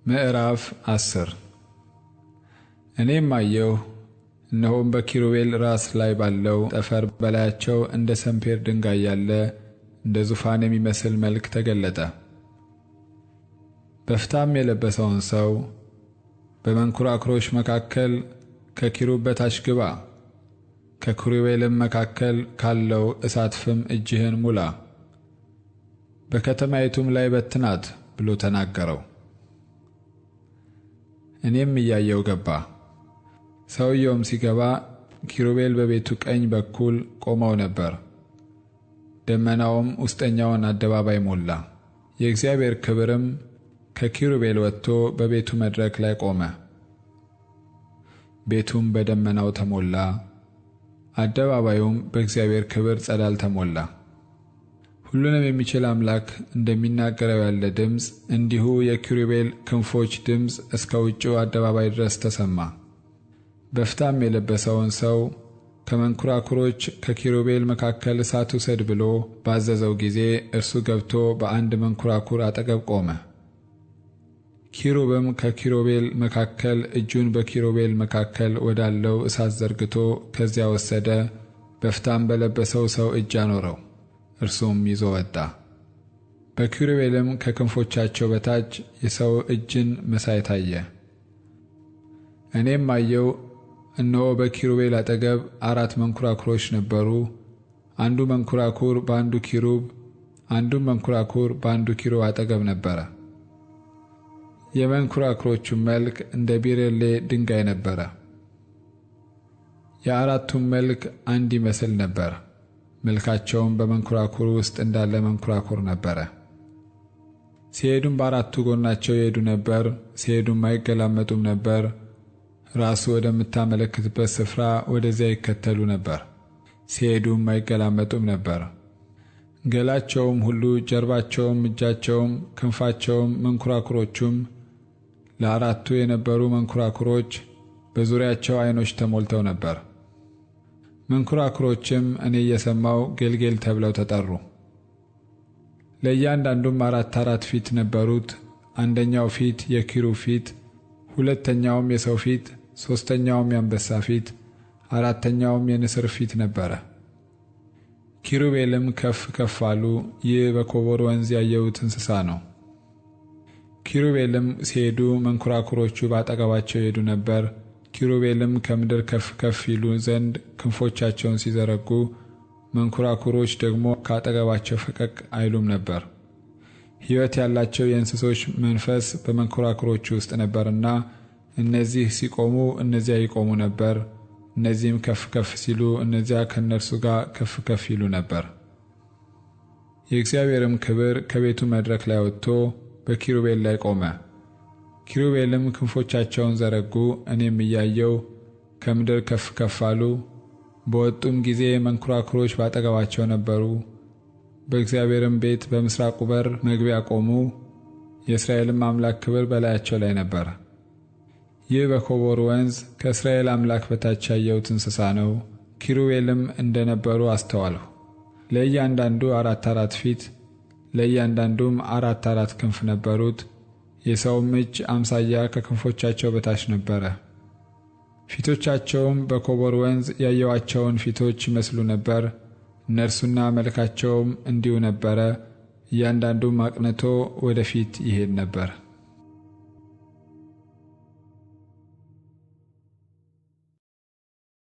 ምዕራፍ 10 እኔም አየሁ፣ እነሆም በኪሩቤል ራስ ላይ ባለው ጠፈር በላያቸው እንደ ሰምፔር ድንጋይ ያለ እንደ ዙፋን የሚመስል መልክ ተገለጠ። በፍታም የለበሰውን ሰው በመንኰራኵሮች መካከል ከኪሩብ በታች ግባ፣ ከኪሩቤልም መካከል ካለው እሳት ፍም እጅህን ሙላ፣ በከተማይቱም ላይ በትናት ብሎ ተናገረው። እኔም እያየው ገባ። ሰውየውም ሲገባ ኪሩቤል በቤቱ ቀኝ በኩል ቆመው ነበር። ደመናውም ውስጠኛውን አደባባይ ሞላ። የእግዚአብሔር ክብርም ከኪሩቤል ወጥቶ በቤቱ መድረክ ላይ ቆመ። ቤቱም በደመናው ተሞላ፣ አደባባዩም በእግዚአብሔር ክብር ጸዳል ተሞላ። ሁሉንም የሚችል አምላክ እንደሚናገረው ያለ ድምፅ እንዲሁ የኪሩቤል ክንፎች ድምፅ እስከ ውጭው አደባባይ ድረስ ተሰማ። በፍታም የለበሰውን ሰው ከመንኰራኵሮች ከኪሩቤል መካከል እሳት ውሰድ ብሎ ባዘዘው ጊዜ እርሱ ገብቶ በአንድ መንኰራኵር አጠገብ ቆመ። ኪሩብም ከኪሩቤል መካከል እጁን በኪሩቤል መካከል ወዳለው እሳት ዘርግቶ ከዚያ ወሰደ፣ በፍታም በለበሰው ሰው እጅ አኖረው፣ እርሱም ይዞ ወጣ። በኪሩቤልም ከክንፎቻቸው በታች የሰው እጅን መሳይ ታየ። እኔም አየው፣ እነሆ በኪሩቤል አጠገብ 4 መንኰራኵሮች ነበሩ። አንዱ መንኰራኵር በአንዱ ኪሩብ፣ አንዱም መንኰራኵር በአንዱ ኪሩብ አጠገብ ነበረ። የመንኰራኵሮቹም መልክ እንደ ቢረሌ ድንጋይ ነበረ። የአራቱም መልክ አንድ ይመስል ነበር። መልካቸውም በመንኰራኵሩ ውስጥ እንዳለ መንኰራኵር ነበረ። ሲሄዱም በአራቱ ጎናቸው ይሄዱ ነበር፣ ሲሄዱም አይገላመጡም ነበር። ራሱ ወደምታመለክትበት ስፍራ ወደዚያ ይከተሉ ነበር፣ ሲሄዱም አይገላመጡም ነበር። ገላቸውም ሁሉ፣ ጀርባቸውም፣ እጃቸውም፣ ክንፋቸውም፣ መንኰራኵሮቹም ለአራቱ የነበሩ መንኰራኵሮች በዙሪያቸው ዓይኖች ተሞልተው ነበር። መንኰራኵሮችም እኔ እየሰማው ጌልጌል ተብለው ተጠሩ። ለእያንዳንዱም 4 ፊት ነበሩት። አንደኛው ፊት የኪሩብ ፊት፣ ሁለተኛውም የሰው ፊት፣ ሦስተኛውም የአንበሳ ፊት፣ አራተኛውም የንስር ፊት ነበረ። ኪሩቤልም ከፍ ከፍ አሉ። ይህ በኮቦር ወንዝ ያየሁት እንስሳ ነው። ኪሩቤልም ሲሄዱ መንኰራኵሮቹ በአጠገባቸው ይሄዱ ነበር። ኪሩቤልም ከምድር ከፍ ከፍ ይሉ ዘንድ ክንፎቻቸውን ሲዘረጉ፣ መንኰራኵሮች ደግሞ ከአጠገባቸው ፈቀቅ አይሉም ነበር። ሕይወት ያላቸው የእንስሶች መንፈስ በመንኰራኵሮቹ ውስጥ ነበርና እነዚህ ሲቆሙ እነዚያ ይቆሙ ነበር፣ እነዚህም ከፍ ከፍ ሲሉ እነዚያ ከእነርሱ ጋር ከፍ ከፍ ይሉ ነበር። የእግዚአብሔርም ክብር ከቤቱ መድረክ ላይ ወጥቶ በኪሩቤል ላይ ቆመ። ኪሩቤልም ክንፎቻቸውን ዘረጉ። እኔም እያየው ከምድር ከፍ ከፍ አሉ። በወጡም ጊዜ መንኰራኵሮች ባጠገባቸው ነበሩ። በእግዚአብሔርም ቤት በምሥራቁ በር መግቢያ ቆሙ። የእስራኤልም አምላክ ክብር በላያቸው ላይ ነበረ። ይህ በኮቦር ወንዝ ከእስራኤል አምላክ በታች ያየሁት እንስሳ ነው። ኪሩቤልም እንደነበሩ አስተዋልሁ። ለእያንዳንዱ 4 ፊት፣ ለእያንዳንዱም 4 ክንፍ ነበሩት። የሰውም እጅ አምሳያ ከክንፎቻቸው በታች ነበረ። ፊቶቻቸውም በኮቦር ወንዝ ያየዋቸውን ፊቶች ይመስሉ ነበር። እነርሱና መልካቸውም እንዲሁ ነበረ። እያንዳንዱም አቅንቶ ወደ ፊት ይሄድ ነበር።